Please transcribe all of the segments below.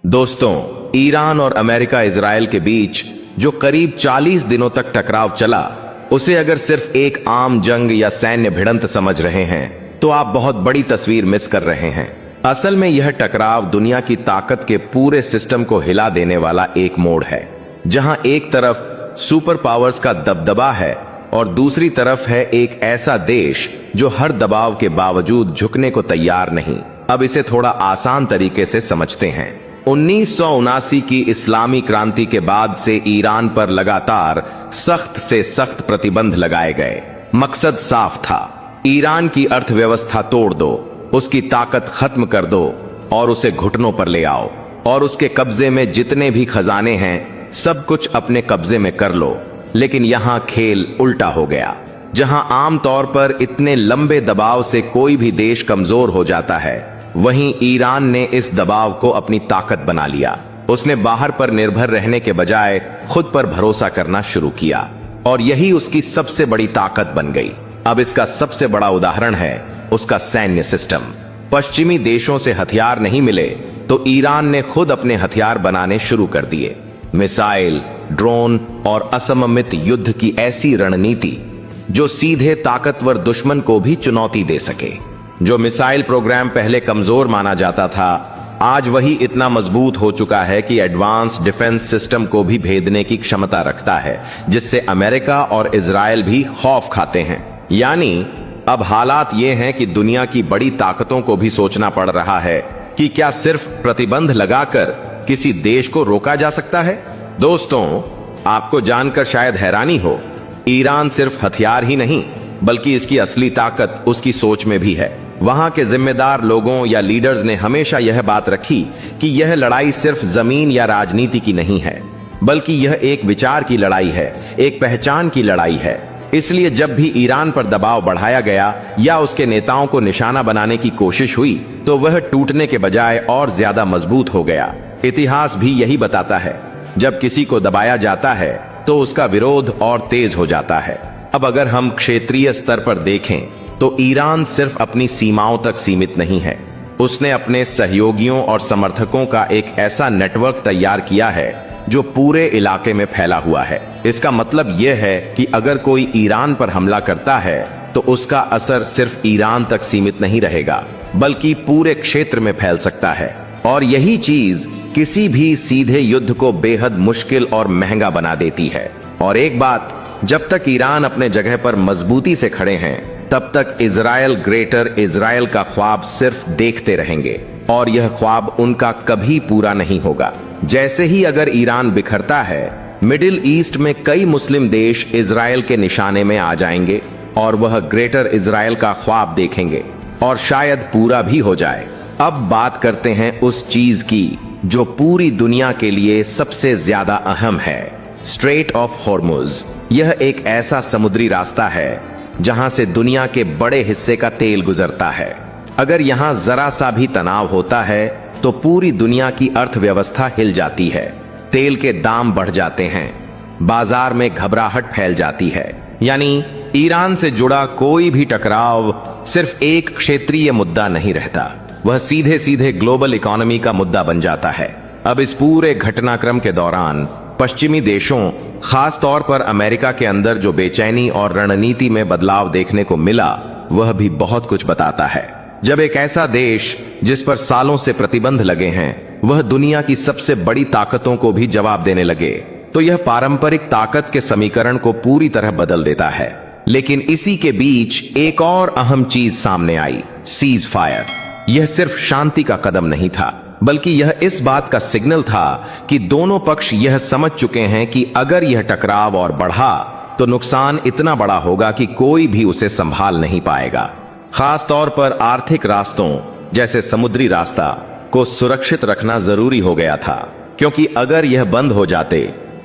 दोस्तों, ईरान और America Israel के बीच जो करीब 40 दिनों तक टकराव चला, उसे अगर सिर्फ एक आम जंग या सैन्य भिड़ंत समझ रहे हैं तो आप बहुत बड़ी तस्वीर मिस कर रहे हैं। असल में यह टकराव दुनिया की ताकत के पूरे सिस्टम को हिला देने वाला एक मोड़ है, जहां एक तरफ सुपर पावर्स का दबदबा है और दूसरी तरफ है एक ऐसा देश जो हर दबाव के बावजूद झुकने को तैयार नहीं। अब इसे थोड़ा आसान तरीके से समझते हैं। 1979 की इस्लामी क्रांति के बाद से ईरान पर लगातार सख्त से सख्त प्रतिबंध लगाए गए। मकसद साफ था, ईरान की अर्थव्यवस्था तोड़ दो, उसकी ताकत खत्म कर दो और उसे घुटनों पर ले आओ, और उसके कब्जे में जितने भी खजाने हैं सब कुछ अपने कब्जे में कर लो। लेकिन यहां खेल उल्टा हो गया। जहां आमतौर पर इतने लंबे दबाव से कोई भी देश कमजोर हो जाता है, वहीं ईरान ने इस दबाव को अपनी ताकत बना लिया। उसने बाहर पर निर्भर रहने के बजाय खुद पर भरोसा करना शुरू किया और यही उसकी सबसे बड़ी ताकत बन गई। अब इसका सबसे बड़ा उदाहरण है उसका सैन्य सिस्टम। पश्चिमी देशों से हथियार नहीं मिले तो ईरान ने खुद अपने हथियार बनाने शुरू कर दिए। मिसाइल, ड्रोन और असममित युद्ध की ऐसी रणनीति जो सीधे ताकतवर दुश्मन को भी चुनौती दे सके। जो मिसाइल प्रोग्राम पहले कमजोर माना जाता था, आज वही इतना मजबूत हो चुका है कि एडवांस डिफेंस सिस्टम को भी भेदने की क्षमता रखता है, जिससे अमेरिका और इजराइल भी खौफ खाते हैं। यानी अब हालात ये हैं कि दुनिया की बड़ी ताकतों को भी सोचना पड़ रहा है कि क्या सिर्फ प्रतिबंध लगाकर किसी देश को रोका जा सकता है। दोस्तों, आपको जानकर शायद हैरानी हो, ईरान सिर्फ हथियार ही नहीं बल्कि इसकी असली ताकत उसकी सोच में भी है। वहां के जिम्मेदार लोगों या लीडर्स ने हमेशा यह बात रखी कि यह लड़ाई सिर्फ जमीन या राजनीति की नहीं है, बल्कि यह एक विचार की लड़ाई है, एक पहचान की लड़ाई है। इसलिए जब भी ईरान पर दबाव बढ़ाया गया या उसके नेताओं को निशाना बनाने की कोशिश हुई, तो वह टूटने के बजाय और ज्यादा मजबूत हो गया। इतिहास भी यही बताता है, जब किसी को दबाया जाता है तो उसका विरोध और तेज हो जाता है। अब अगर हम क्षेत्रीय स्तर पर देखें तो ईरान सिर्फ अपनी सीमाओं तक सीमित नहीं है। उसने अपने सहयोगियों और समर्थकों का एक ऐसा नेटवर्क तैयार किया है जो पूरे इलाके में फैला हुआ है। इसका मतलब यह है कि अगर कोई ईरान पर हमला करता है तो उसका असर सिर्फ ईरान तक सीमित नहीं रहेगा, बल्कि पूरे क्षेत्र में फैल सकता है। और यही चीज किसी भी सीधे युद्ध को बेहद मुश्किल और महंगा बना देती है। और एक बात, जब तक ईरान अपने जगह पर मजबूती से खड़े हैं, तब तक इजराइल ग्रेटर इजराइल का ख्वाब सिर्फ देखते रहेंगे और यह ख्वाब उनका कभी पूरा नहीं होगा। जैसे ही अगर ईरान बिखरता है, मिडिल ईस्ट में कई मुस्लिम देश इजराइल के निशाने में आ जाएंगे और वह ग्रेटर इजराइल का ख्वाब देखेंगे और शायद पूरा भी हो जाए। अब बात करते हैं उस चीज की जो पूरी दुनिया के लिए सबसे ज्यादा अहम है, स्ट्रेट ऑफ हॉर्मुज। यह एक ऐसा समुद्री रास्ता है जहां से दुनिया के बड़े हिस्से का तेल गुजरता है। अगर यहां जरा सा भी तनाव होता है तो पूरी दुनिया की अर्थव्यवस्था हिल जाती है, तेल के दाम बढ़ जाते हैं, बाजार में घबराहट फैल जाती है। यानी ईरान से जुड़ा कोई भी टकराव सिर्फ एक क्षेत्रीय मुद्दा नहीं रहता, वह सीधे सीधे ग्लोबल इकोनॉमी का मुद्दा बन जाता है। अब इस पूरे घटनाक्रम के दौरान पश्चिमी देशों, खास तौर पर अमेरिका के अंदर जो बेचैनी और रणनीति में बदलाव देखने को मिला, वह भी बहुत कुछ बताता है। जब एक ऐसा देश जिस पर सालों से प्रतिबंध लगे हैं, वह दुनिया की सबसे बड़ी ताकतों को भी जवाब देने लगे, तो यह पारंपरिक ताकत के समीकरण को पूरी तरह बदल देता है। लेकिन इसी के बीच एक और अहम चीज सामने आई, सीज फायर। यह सिर्फ शांति का कदम नहीं था, बल्कि यह इस बात का सिग्नल था कि दोनों पक्ष यह समझ चुके हैं कि अगर यह टकराव और बढ़ा तो नुकसान इतना बड़ा होगा कि कोई भी उसे संभाल नहीं पाएगा। खास तौर पर आर्थिक रास्तों जैसे समुद्री रास्ता को सुरक्षित रखना जरूरी हो गया था, क्योंकि अगर यह बंद हो जाते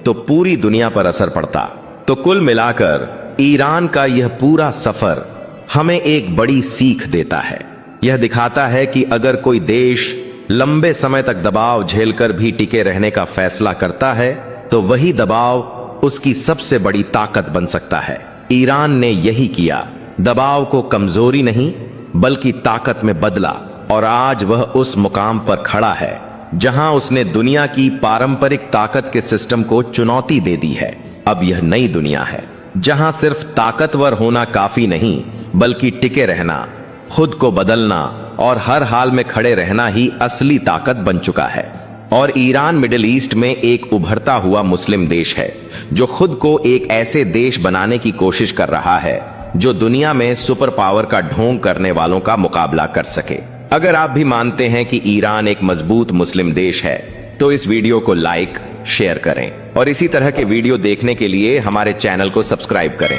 तो पूरी दुनिया पर असर पड़ता। तो कुल मिलाकर ईरान का यह पूरा सफर हमें एक बड़ी सीख देता है। यह दिखाता है कि अगर कोई देश लंबे समय तक दबाव झेलकर भी टिके रहने का फैसला करता है, तो वही दबाव उसकी सबसे बड़ी ताकत बन सकता है। ईरान ने यही किया, दबाव को कमजोरी नहीं बल्कि ताकत में बदला और आज वह उस मुकाम पर खड़ा है जहां उसने दुनिया की पारंपरिक ताकत के सिस्टम को चुनौती दे दी है। अब यह नई दुनिया है जहां सिर्फ ताकतवर होना काफी नहीं, बल्कि टिके रहना, खुद को बदलना और हर हाल में खड़े रहना ही असली ताकत बन चुका है। और ईरान मिडिल ईस्ट में एक उभरता हुआ मुस्लिम देश है जो खुद को एक ऐसे देश बनाने की कोशिश कर रहा है जो दुनिया में सुपर पावर का ढोंग करने वालों का मुकाबला कर सके। अगर आप भी मानते हैं कि ईरान एक मजबूत मुस्लिम देश है तो इस वीडियो को लाइक, शेयर करें और इसी तरह के वीडियो देखने के लिए हमारे चैनल को सब्सक्राइब करें।